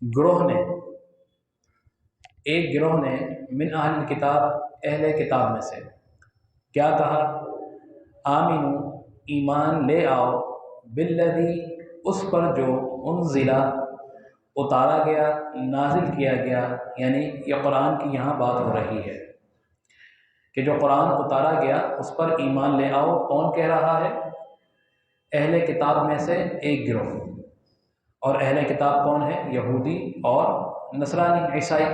گروہ نے ایک گروہ نے من اہل کتاب، اہل کتاب میں سے کیا کہا؟ آمینو، ایمان لے آؤ، بالذی، اس پر جو انزلہ، اتارا گیا، نازل کیا گیا، یعنی یہ قرآن کی یہاں بات ہو رہی ہے کہ جو قرآن اتارا گیا اس پر ایمان لے آؤ۔ کون کہہ رہا ہے؟ اہل کتاب میں سے ایک گروہ۔ اور اہل کتاب کون ہے؟ یہودی اور نصرانی، عیسائی۔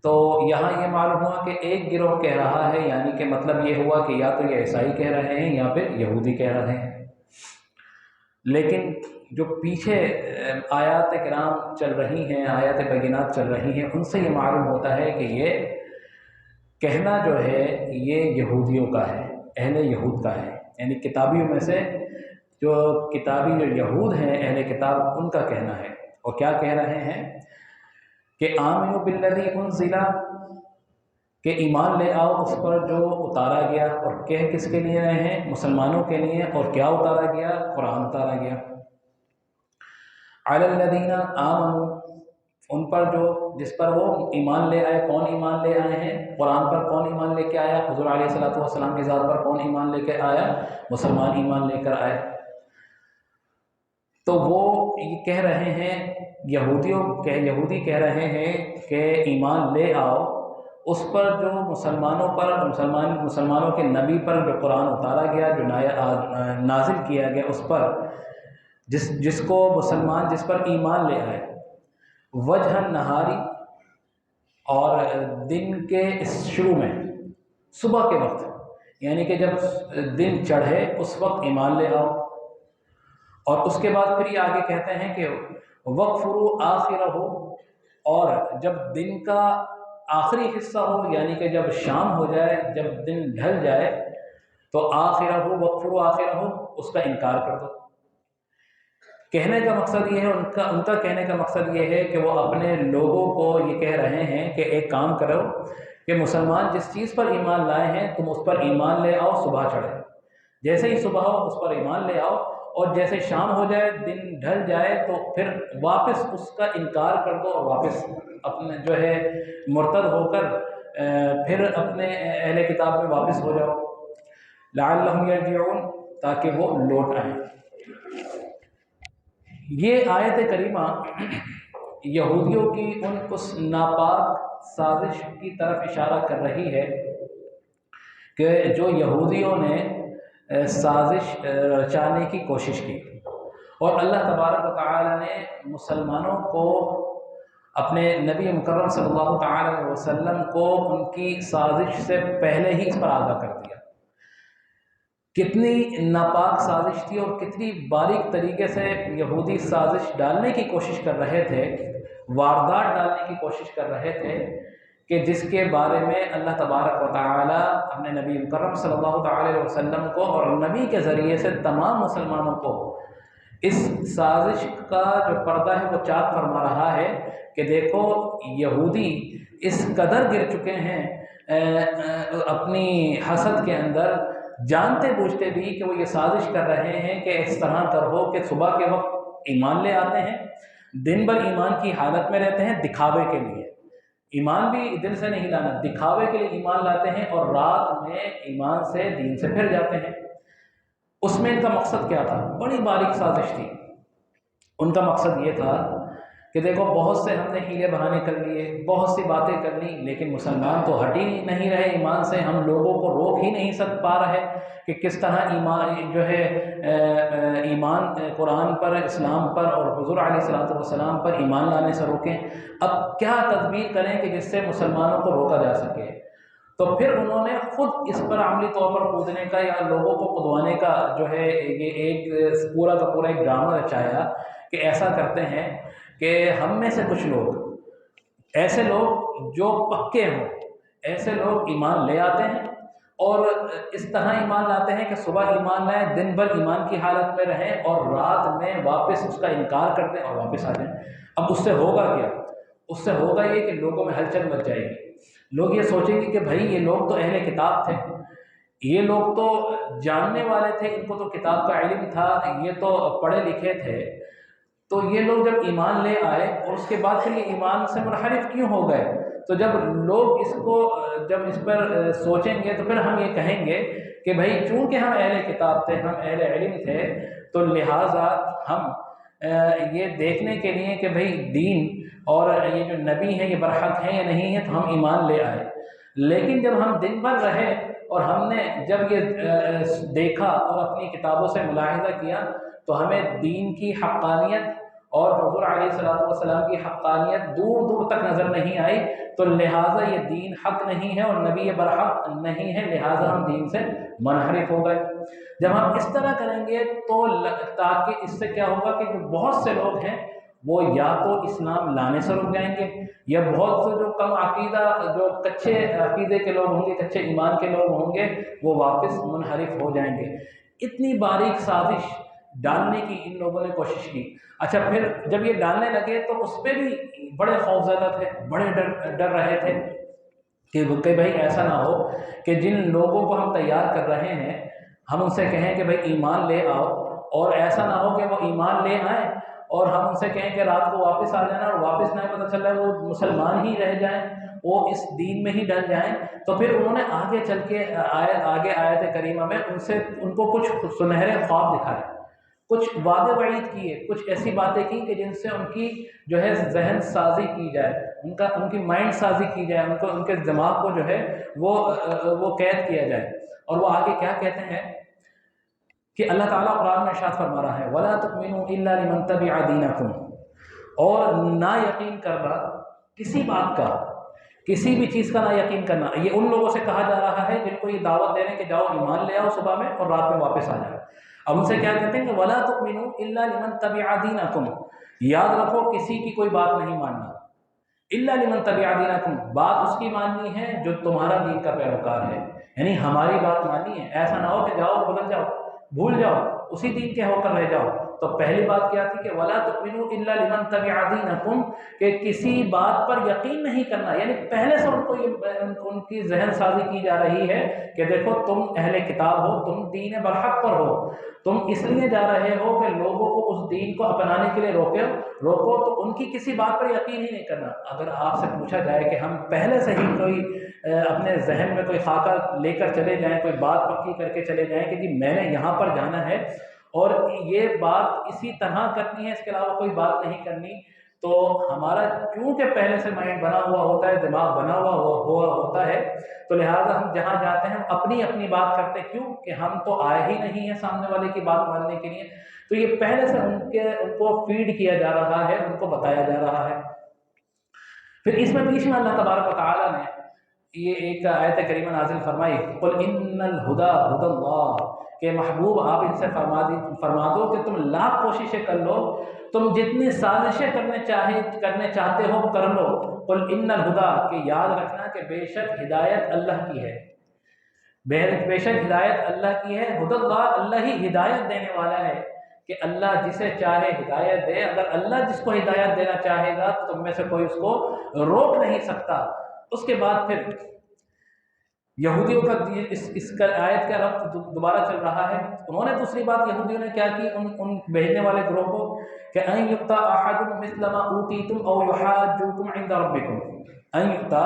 تو یہاں یہ معلوم ہوا کہ ایک گروہ کہہ رہا ہے، یعنی کہ مطلب یہ ہوا کہ یا تو یہ عیسائی کہہ رہے ہیں یا پھر یہودی کہہ رہے ہیں۔ لیکن جو پیچھے آیات کرام چل رہی ہیں، آیات بینات چل رہی ہیں، ان سے یہ معلوم ہوتا ہے کہ یہ کہنا جو ہے یہ یہودیوں کا ہے، اہل یہود کا ہے، یعنی کتابیوں میں سے جو کتابی جو یہود ہیں، اہل کتاب، ان کا کہنا ہے۔ اور کیا کہہ رہے ہیں کہ آمنوا بالذی انزل، کہ ایمان لے آؤ اس پر جو اتارا گیا۔ اور کہہ کس کے لیے رہے ہیں؟ مسلمانوں کے لیے۔ اور کیا اتارا گیا؟ قرآن اتارا گیا۔ علی الذین آمنوا، ان پر جو جس پر وہ ایمان لے آئے۔ کون ایمان لے آئے ہیں؟ قرآن پر کون ایمان لے کے آیا؟ حضور علیہ الصلوۃ والسلام کی ذات پر کون ایمان لے کے آیا؟ مسلمان ایمان لے کر آئے۔ تو وہ یہ کہہ رہے ہیں، یہودی کہہ رہے ہیں کہ ایمان لے آؤ اس پر جو مسلمانوں کے نبی پر جو قرآن اتارا گیا، جو نازل کیا گیا، اس پر جس کو مسلمان جس پر ایمان لے آئے۔ وجہ نہاری، اور دن کے اس شروع میں، صبح کے وقت، یعنی کہ جب دن چڑھے اس وقت ایمان لے آؤ۔ اور اس کے بعد پھر یہ آگے کہتے ہیں کہ وَقْفُرُوا آخِرَهُ، اور جب دن کا آخری حصہ ہو، یعنی کہ جب شام ہو جائے، جب دن ڈھل جائے، تو آخرہ، وَقْفُرُوا آخِرَهُ، اس کا انکار کر دو۔ کہنے کا مقصد یہ ہے، ان کا کہنے کا مقصد یہ ہے کہ وہ اپنے لوگوں کو یہ کہہ رہے ہیں کہ ایک کام کرو کہ مسلمان جس چیز پر ایمان لائے ہیں تم اس پر ایمان لے آؤ، صبح چڑھے، جیسے ہی صبح ہو اس پر ایمان لے آؤ، اور جیسے شام ہو جائے، دن ڈھل جائے، تو پھر واپس اس کا انکار کر دو، اور واپس اپنے جو ہے مرتد ہو کر پھر اپنے اہل کتاب میں واپس ہو جاؤ، لعلہم یرجعون، تاکہ وہ لوٹ آئیں۔ یہ آیت کریمہ یہودیوں کی اس ناپاک سازش کی طرف اشارہ کر رہی ہے کہ جو یہودیوں نے سازش رچانے کی کوشش کی، اور اللہ تبارک و تعالی نے مسلمانوں کو، اپنے نبی مکرم صلی اللہ تعالی علیہ وسلم کو ان کی سازش سے پہلے ہی اس پر آگاہ کر دیا۔ کتنی ناپاک سازش تھی، اور کتنی باریک طریقے سے یہودی سازش ڈالنے کی کوشش کر رہے تھے، واردات ڈالنے کی کوشش کر رہے تھے، کہ جس کے بارے میں اللہ تبارک و تعالی اپنے نبی مکرم صلی اللہ تعالی علیہ وسلم کو اور نبی کے ذریعے سے تمام مسلمانوں کو اس سازش کا جو پردہ ہے وہ چاک فرما رہا ہے کہ دیکھو یہودی اس قدر گر چکے ہیں اپنی حسد کے اندر، جانتے بوجھتے بھی کہ وہ یہ سازش کر رہے ہیں کہ اس طرح کر ہو کہ صبح کے وقت ایمان لے آتے ہیں، دن بھر ایمان کی حالت میں رہتے ہیں دکھاوے کے لیے، ایمان بھی دل سے نہیں لانا، دکھاوے کے لیے ایمان لاتے ہیں، اور رات میں ایمان سے دین سے پھر جاتے ہیں۔ اس میں ان کا مقصد کیا تھا؟ بڑی باریک سازش تھی۔ ان کا مقصد یہ تھا کہ دیکھو بہت سے ہم نے ہیلے بہانے کر لیے، بہت سی باتیں کر لی، لیکن مسلمان تو ہٹ ہی نہیں رہے ایمان سے، ہم لوگوں کو روک ہی نہیں پا رہے کہ کس طرح ایمان جو ہے ایمان قرآن پر، اسلام پر اور حضور علیہ الصلوۃ والسلام پر ایمان لانے سے روکیں۔ اب کیا تدبیر کریں کہ جس سے مسلمانوں کو روکا جا سکے؟ تو پھر انہوں نے خود اس پر عملی طور پر کودنے کا یا لوگوں کو کدوانے کا جو ہے یہ ایک پورا کا پورا ایک ڈرامہ رچایا کہ ایسا کرتے ہیں کہ ہم میں سے کچھ لوگ، ایسے لوگ جو پکے ہوں، ایسے لوگ ایمان لے آتے ہیں، اور اس طرح ایمان لاتے ہیں کہ صبح ایمان لائیں، دن بھر ایمان کی حالت میں رہیں، اور رات میں واپس اس کا انکار کر دیں اور واپس آ جائیں۔ اب اس سے ہوگا کیا؟ اس سے ہوگا یہ کہ لوگوں میں ہلچل مچ جائے گی، لوگ یہ سوچیں گے کہ بھائی یہ لوگ تو اہل کتاب تھے، یہ لوگ تو جاننے والے تھے، ان کو تو کتاب کا علم تھا، یہ تو پڑھے لکھے تھے، تو یہ لوگ جب ایمان لے آئے اور اس کے بعد پھر یہ ایمان سے منحرف کیوں ہو گئے؟ تو جب لوگ اس کو جب اس پر سوچیں گے تو پھر ہم یہ کہیں گے کہ بھائی چونکہ ہم اہل کتاب تھے، ہم اہل علم تھے، تو لہٰذا ہم یہ دیکھنے کے لیے کہ بھائی دین اور یہ جو نبی ہیں یہ برحق ہیں یا نہیں ہیں، تو ہم ایمان لے آئے۔ لیکن جب ہم دن بھر رہے اور ہم نے جب یہ دیکھا اور اپنی کتابوں سے ملاحظہ کیا تو ہمیں دین کی حقانیت اور حضور علیہ الصلوۃ والسلام کی حقانیت دور دور تک نظر نہیں آئی، تو لہٰذا یہ دین حق نہیں ہے اور نبی برحق نہیں ہے، لہٰذا ہم دین سے منحرف ہو گئے۔ جب ہم اس طرح کریں گے تو تاکہ اس سے کیا ہوگا کہ جو بہت سے لوگ ہیں وہ یا تو اسلام لانے سے رک جائیں گے، یا بہت سے جو کم عقیدہ، جو کچے عقیدے کے لوگ ہوں گے، کچے ایمان کے لوگ ہوں گے، وہ واپس منحرف ہو جائیں گے۔ اتنی باریک سازش ڈالنے کی ان لوگوں نے کوشش کی۔ اچھا، پھر جب یہ ڈالنے لگے تو اس پہ بھی بڑے خوفزدہ تھے، بڑے ڈر رہے تھے کہ بھائی ایسا نہ ہو کہ جن لوگوں کو ہم تیار کر رہے ہیں ہم ان سے کہیں کہ بھائی ایمان لے آؤ، اور ایسا نہ ہو کہ وہ ایمان لے آئیں اور ہم ان سے کہیں کہ رات کو واپس آ جانا، اور واپس نہ پتہ چل رہا ہے وہ مسلمان ہی رہ جائیں، وہ اس دین میں ہی ڈل جائیں۔ تو پھر انہوں نے آگے چل کے آیت کریمہ میں ان کو کچھ سنہرے خواب دکھائے، کچھ وعدے وعید کیے، کچھ ایسی باتیں کی کہ جن سے ان کی جو ہے ذہن سازی کی جائے، ان کی مائنڈ سازی کی جائے، ان کے دماغ کو جو ہے وہ قید کیا جائے۔ اور وہ آگے کیا کہتے ہیں کہ اللہ تعالیٰ قرآن میں ارشاد فرما رہا ہے وَلَا تُؤْمِنُوا إِلَّا لِمَن تَبِعَ دِينَكُمْ، اور نہ یقین کرنا کسی بات کا، کسی بھی چیز کا نہ یقین کرنا۔ یہ ان لوگوں سے کہا جا رہا ہے جن کو یہ دعوت دے رہے ہیں کہ جاؤ ایمان لے آؤ صبح میں اور رات میں واپس آ جاؤ۔ اب ان سے کیا کہتے ہیں کہ وَلَا تُؤْمِنُوا إِلَّا لِمَن تَبِعَ دِينَكُمْ، یاد رکھو کسی کی کوئی بات نہیں ماننا، إِلَّا لِمَن تَبِعَ دِينَكُمْ، بات اس کی ماننی ہے جو تمہارا دین کا پیروکار ہے، یعنی ہماری بات ماننی ہے۔ ایسا نہ ہو کہ جاؤ بدل جاؤ، بھول جاؤ، اسی دین کے ہو کر رہ جاؤ۔ تو پہلی بات کیا تھی کہ وَلَا تُؤْمِنُوا إِلَّا لِمَن تَبِعَ دِينَكُمْ، کہ کسی بات پر یقین نہیں کرنا، یعنی پہلے سے ان کو ان کی ذہن سازی کی جا رہی ہے کہ دیکھو تم اہل کتاب ہو، تم دین برحق پر ہو، تم اس لیے جا رہے ہو کہ لوگوں کو اس دین کو اپنانے کے لیے روکو، تو ان کی کسی بات پر یقین ہی نہیں کرنا۔ اگر آپ سے پوچھا جائے کہ ہم پہلے سے ہی کوئی اپنے ذہن میں کوئی خاکہ لے کر چلے جائیں، کوئی بات پکی کر کے چلے جائیں کہ جی میں نے یہاں پر جانا ہے اور یہ بات اسی طرح کرنی ہے، اس کے علاوہ کوئی بات نہیں کرنی، تو ہمارا چونکہ پہلے سے مائنڈ بنا ہوا ہوتا ہے، دماغ بنا ہوا ہوتا ہے، تو لہٰذا ہم جہاں جاتے ہیں ہم اپنی بات کرتے ہیں۔ کیوں کہ ہم تو آئے ہی نہیں ہیں سامنے والے کی بات ماننے کے لیے، تو یہ پہلے سے ان کو فیڈ کیا جا رہا ہے، ان کو بتایا جا رہا ہے۔ پھر اس میں بیچ میں اللہ تبارک و تعالیٰ نے یہ ایک آیت کریمہ نازل فرمائی، قل ان الہدی ہدی اللہ، کہ محبوب آپ ان سے فرما دو کہ تم لاکھ کوششیں کر لو، تم جتنی سازشیں کرنے چاہتے ہو کر لو، قل ان الہدی، کہ یاد رکھنا کہ بے شک ہدایت اللہ کی ہے، بے شک ہدایت اللہ کی ہے، ہدی اللہ، اللہ ہی ہدایت دینے والا ہے، کہ اللہ جسے چاہے ہدایت دے، اگر اللہ جس کو ہدایت دینا چاہے گا تو تم میں سے کوئی اس کو روک نہیں سکتا۔ اس کے بعد پھر یہودیوں کا اس کا آیت کا ربط دوبارہ چل رہا ہے۔ انہوں نے دوسری بات یہودیوں نے کیا کی، ان بھیجنے والے گروہ کو کہ ان یؤتی احد مثل ما اوتیتم او یحاجوکم عند ربکم، ان یؤتی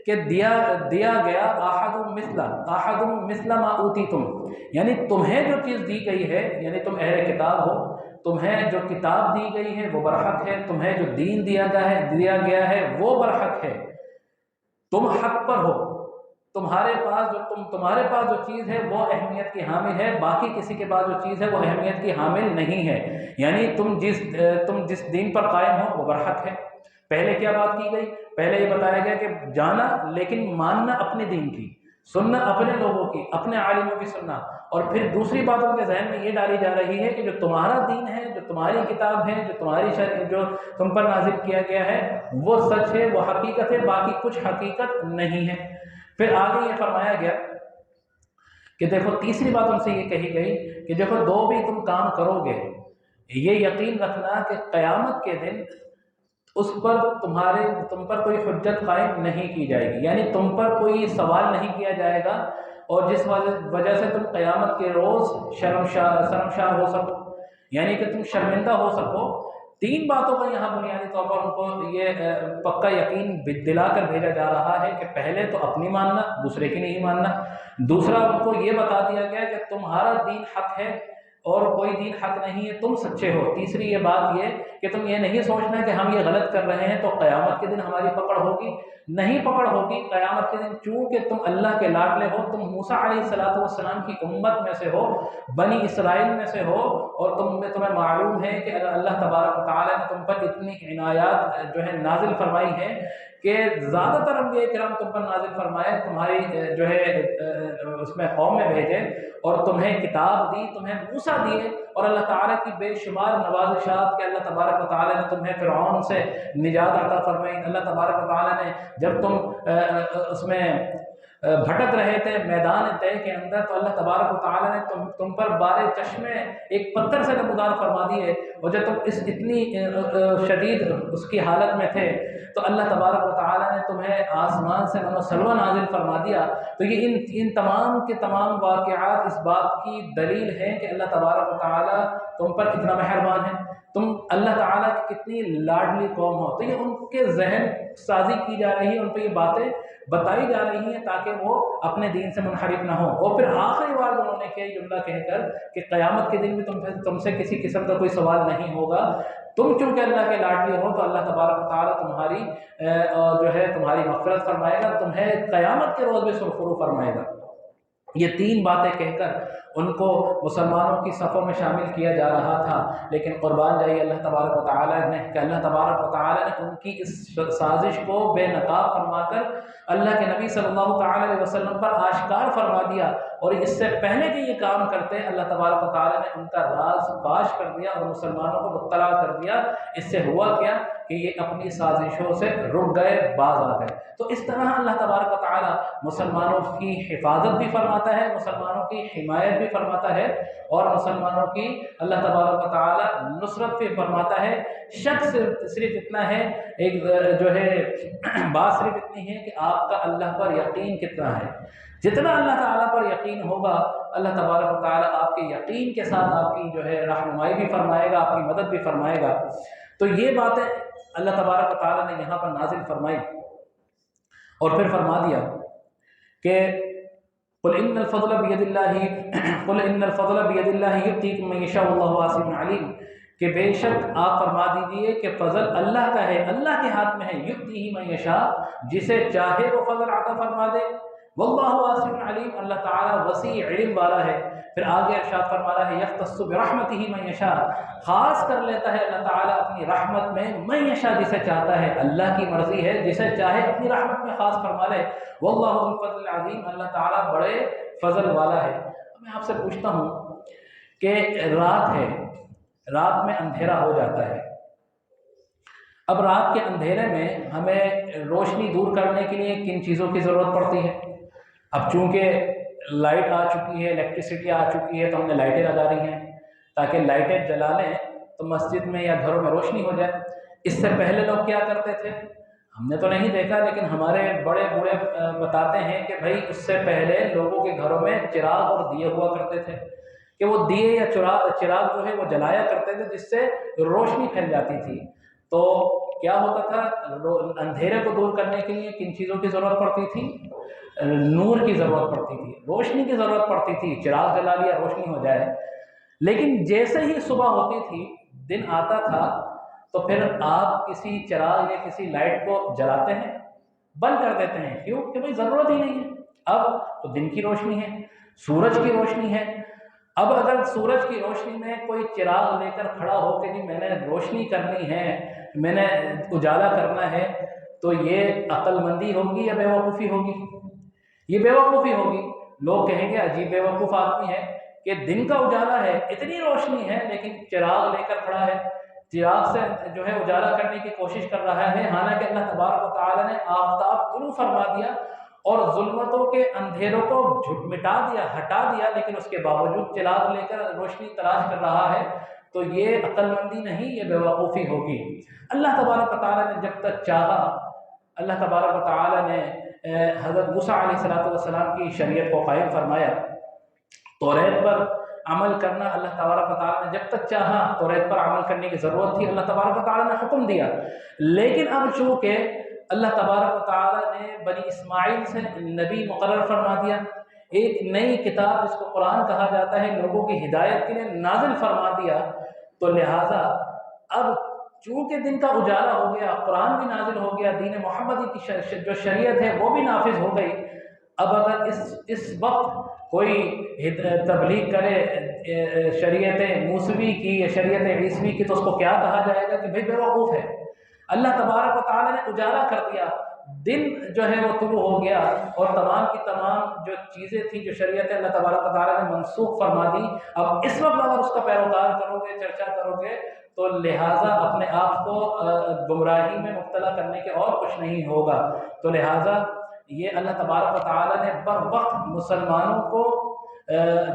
کہ دیا گیا احد مثل ما اوتیتم، یعنی تمہیں جو چیز دی گئی ہے، یعنی تم اہل کتاب ہو، تمہیں جو کتاب دی گئی ہے وہ برحق ہے، تمہیں جو دین دیا گیا ہے وہ برحق ہے، تم حق پر ہو، تمہارے پاس جو چیز ہے وہ اہمیت کی حامل ہے، باقی کسی کے پاس جو چیز ہے وہ اہمیت کی حامل نہیں ہے، یعنی تم جس دین پر قائم ہو وہ برحق ہے۔ پہلے کیا بات کی گئی؟ پہلے یہ بتایا گیا کہ جانا لیکن ماننا اپنے دین کی، سننا اپنے لوگوں کی، اپنے عالموں کی سننا، اور پھر دوسری بات ان کے ذہن میں یہ ڈالی جا رہی ہے کہ جو تمہارا دین ہے، جو تمہاری کتاب ہے، جو تمہاری جو تم پر نازل کیا گیا ہے وہ سچ ہے، وہ حقیقت ہے، باقی کچھ حقیقت نہیں ہے۔ پھر آگے یہ فرمایا گیا کہ دیکھو تیسری بات ان سے یہ کہی گئی کہ دیکھو دو بھی تم کام کرو گے، یہ یقین رکھنا کہ قیامت کے دن اس پر تم پر کوئی حجت قائم نہیں کی جائے گی، یعنی تم پر کوئی سوال نہیں کیا جائے گا، اور جس وجہ سے تم قیامت کے روز شرمشار ہو سکو، یعنی کہ تم شرمندہ ہو سکو۔ 3 باتوں کا یہاں بنیادی طور پر ان کو یہ پکا یقین دلا کر بھیجا جا رہا ہے کہ پہلے تو اپنی ماننا، دوسرے کی نہیں ماننا۔ دوسرا ان کو یہ بتا دیا گیا کہ تمہارا دین حق ہے اور کوئی دین حق نہیں ہے، تم سچے ہو۔ تیسری یہ بات یہ کہ تم یہ نہیں سوچنا کہ ہم یہ غلط کر رہے ہیں تو قیامت کے دن ہماری پکڑ ہوگی، نہیں پکڑ ہوگی قیامت کے دن، چونکہ تم اللہ کے لاڈلے ہو، تم موسیٰ علیہ السلام کی امت میں سے ہو، بنی اسرائیل میں سے ہو، اور تمہیں معلوم ہے کہ اللہ تبارک و تعالیٰ نے تم پر اتنی عنایات جو ہے نازل فرمائی ہیں کہ زیادہ تر انبیاء کرام تم پر نازل فرمائے، تمہاری جو ہے اس میں قوم میں بھیجے اور تمہیں کتاب دی، تمہیں موسیٰ دیے، اور اللہ تعالیٰ کی بے شمار نوازشات کہ اللہ تبارک و تعالیٰ نے تمہیں فرعون سے نجات عطا فرمائی۔ اللہ تبارک و تعالیٰ نے جب تم اس میں بھٹک رہے تھے میدان طے کے اندر، تو اللہ تبارک و تعالیٰ نے تم پر بارے چشمے ایک پتھر سے نمودار فرما دیے، اور جب تم اس اتنی شدید اس کی حالت میں تھے تو اللہ تبارک و تعالیٰ نے تمہیں آسمان سے من و سلوہ نازل فرما دیا۔ تو یہ ان تمام کے تمام واقعات اس بات کی دلیل ہیں کہ اللہ تبارک و تعالیٰ تم پر کتنا مہربان ہے، تم اللہ تعالیٰ کی کتنی لاڈلی قوم ہو۔ تو یہ ان کے ذہن سازی کی جا رہی ہے، ان پہ یہ باتیں بتائی جا رہی ہیں تاکہ وہ اپنے دین سے منحرف نہ ہو۔ اور پھر آخری بار انہوں نے کیا جملہ کہہ کر کہ قیامت کے دن بھی تم سے کسی قسم کا کوئی سوال نہیں ہوگا، تم چونکہ اللہ کے لاڈلے ہو تو اللہ تبارک و تعالیٰ تمہاری جو ہے تمہاری مغفرت فرمائے گا، تمہیں قیامت کے روز میں سرخرو فرمائے گا۔ یہ 3 باتیں کہہ کر ان کو مسلمانوں کی صفوں میں شامل کیا جا رہا تھا، لیکن قربان جائیے اللہ تبارک و تعالیٰ نے کہ اللہ تبارک و تعالیٰ نے ان کی اس سازش کو بے نقاب فرما کر اللہ کے نبی صلی اللہ تعالیٰ علیہ وسلم پر آشکار فرما دیا، اور اس سے پہلے کہ یہ کام کرتے اللہ تبارک و تعالیٰ نے ان کا راز فاش کر دیا اور مسلمانوں کو مطلع کر دیا۔ اس سے ہوا کیا کہ یہ اپنی سازشوں سے رک گئے، باز آ گئے۔ تو اس طرح اللہ تبارک و تعالیٰ مسلمانوں کی حفاظت بھی فرماتا ہے، مسلمانوں کی حمایت بھی فرماتا ہے، اور مسلمانوں کی اللہ تبارک و تعالیٰ نصرت بھی فرماتا ہے۔ شک صرف اتنا ہے، ایک جو ہے بات صرف اتنی ہے کہ آپ کا اللہ پر یقین کتنا ہے۔ جتنا اللہ تعالیٰ پر یقین ہوگا، اللہ تبارک و تعالیٰ آپ کے یقین کے ساتھ آپ کی جو ہے رہنمائی بھی فرمائے گا، آپ کی مدد بھی فرمائے گا۔ تو یہ باتیں اللہ تبارک و تعالیٰ نے یہاں پر نازل فرمائی، اور پھر فرما دیا کہ قل ان الفضل بید اللہ یؤتیہ من یشاء واللہ واسع علیم، کہ بے شک آپ فرما دیجئے کہ فضل اللہ کا ہے، اللہ کے ہاتھ میں ہے، یؤتیہ من یشاء، جسے چاہے وہ فضل عطا فرما دے، واللہ واسع علیم، اللہ تعالیٰ وسیع علم والا ہے۔ پھر آگے ارشاد فرما رہا ہے یختص برحمتہ من یشاء، خاص کر لیتا ہے اللہ تعالیٰ اپنی رحمت میں من یشاء، جسے چاہتا ہے، اللہ کی مرضی ہے، جسے چاہے اپنی رحمت میں خاص فرما لے۔ واللہ ذو الفضل العظیم، اللہ تعالیٰ بڑے فضل والا ہے۔ میں آپ سے پوچھتا ہوں کہ رات ہے، رات میں اندھیرا ہو جاتا ہے، اب رات کے اندھیرے میں ہمیں روشنی دور کرنے کے لیے کن چیزوں کی ضرورت پڑتی ہے؟ اب چونکہ لائٹ آ چکی ہے، الیکٹریسٹی آ چکی ہے، تو ہم نے لائٹیں لگا رہی ہیں تاکہ لائٹیں جلا لیں تو مسجد میں یا گھروں میں روشنی ہو جائے۔ اس سے پہلے لوگ کیا کرتے تھے؟ ہم نے تو نہیں دیکھا، لیکن ہمارے بڑے بوڑھے بتاتے ہیں کہ بھائی اس سے پہلے لوگوں کے گھروں میں چراغ اور دیے ہوا کرتے تھے، کہ وہ دیے یا چراغ جو ہے وہ جلایا کرتے تھے، جس سے روشنی پھیل جاتی تھی۔ تو کیا ہوتا تھا؟ اندھیرے کو دور کرنے کے لیے کن چیزوں کی ضرورت پڑتی تھی؟ نور کی ضرورت پڑتی تھی، روشنی کی ضرورت پڑتی تھی، چراغ جلا لیا روشنی ہو جائے۔ لیکن جیسے ہی صبح ہوتی تھی، دن آتا تھا، تو پھر آپ کسی چراغ یا کسی لائٹ کو جلاتے ہیں، بند کر دیتے ہیں، کیوں؟ کہ بھائی ضرورت ہی نہیں ہے، اب تو دن کی روشنی ہے، سورج کی روشنی ہے۔ اب اگر سورج کی روشنی میں کوئی چراغ لے کر کھڑا ہو کہ میں نے روشنی کرنی ہے، میں نے اجالا کرنا ہے، تو یہ عقل مندی ہوگی یا بیوقوفی ہوگی؟ یہ بیوقوفی ہوگی۔ لوگ کہیں گے عجیب بیوقوف آدمی ہے کہ دن کا اجالا ہے، اتنی روشنی ہے، لیکن چراغ لے کر کھڑا ہے، چراغ سے جو ہے اجالا کرنے کی کوشش کر رہا ہے، حالانکہ اللہ تبارک و تعالیٰ نے آفتاب طلوع فرما دیا اور ظلمتوں کے اندھیروں کو مٹا دیا، ہٹا دیا، لیکن اس کے باوجود چراغ لے کر روشنی تلاش کر رہا ہے، تو یہ عقل مندی نہیں، یہ بیوقوفی ہوگی۔ اللہ تبارک و تعالیٰ نے جب تک چاہا، اللہ تبارک و تعالیٰ نے حضرت موسیٰ علیہ السلام کی شریعت کو قائم فرمایا، توریت پر عمل کرنا اللہ تبارک و تعالیٰ نے جب تک چاہا توریت پر عمل کرنے کی ضرورت تھی، اللہ تبارک و تعالیٰ نے حکم دیا، لیکن اب چونکہ اللہ تبارک و تعالیٰ نے بنی اسماعیل سے نبی مقرر فرما دیا، ایک نئی کتاب جس کو قرآن کہا جاتا ہے لوگوں کی ہدایت کے لیے نازل فرما دیا، تو لہٰذا اب چونکہ دن کا اجالا ہو گیا، قرآن بھی نازل ہو گیا، دین محمدی کی جو شریعت ہے وہ بھی نافذ ہو گئی، اب اگر اس وقت کوئی تبلیغ کرے شریعت موسوی کی یا شریعت عیسوی کی، تو اس کو کیا کہا جائے گا کہ بھئی بے وقوف ہے۔ اللہ تبارک و تعالیٰ نے اجالا کر دیا، دن جو ہے وہ طلوع ہو گیا، اور تمام کی تمام جو چیزیں تھیں جو شریعت اللہ تبارک و تعالیٰ نے منسوخ فرما دی، اب اس وقت اگر اس کا پیروکار کرو گے، چرچا کرو گے، تو لہٰذا اپنے آپ کو گمراہی میں مبتلا کرنے کے اور کچھ نہیں ہوگا۔ تو لہٰذا یہ اللہ تبارک و تعالیٰ نے بر وقت مسلمانوں کو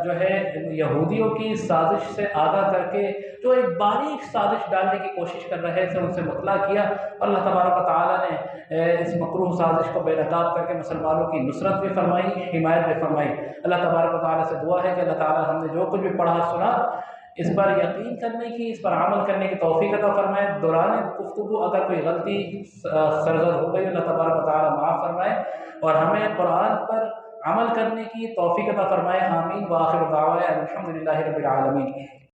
جو ہے یہودیوں کی سازش سے آگاہ کر کے جو ایک باریک سازش ڈالنے کی کوشش کر رہے تھے ان سے مطلع کیا، اور اللہ تبارک و تعالیٰ نے اس مکروہ سازش کو بے نقاب کر کے مسلمانوں کی نصرت بھی فرمائی، حمایت بھی فرمائی۔ اللہ تبارک و تعالیٰ سے دعا ہے کہ اللہ تعالیٰ ہم نے جو کچھ بھی پڑھا سنا اس پر یقین کرنے کی، اس پر عمل کرنے کی توفیق عطا فرمائے۔ دوران گفتگو اگر کوئی غلطی سرزد ہو گئی، اللہ تبارک و تعالیٰ معاف فرمائے، اور ہمیں قرآن پر عمل کرنے کی توفیق عطا فرمائے۔ آمین۔ وآخر دعوانا الحمدللہ رب العالمین۔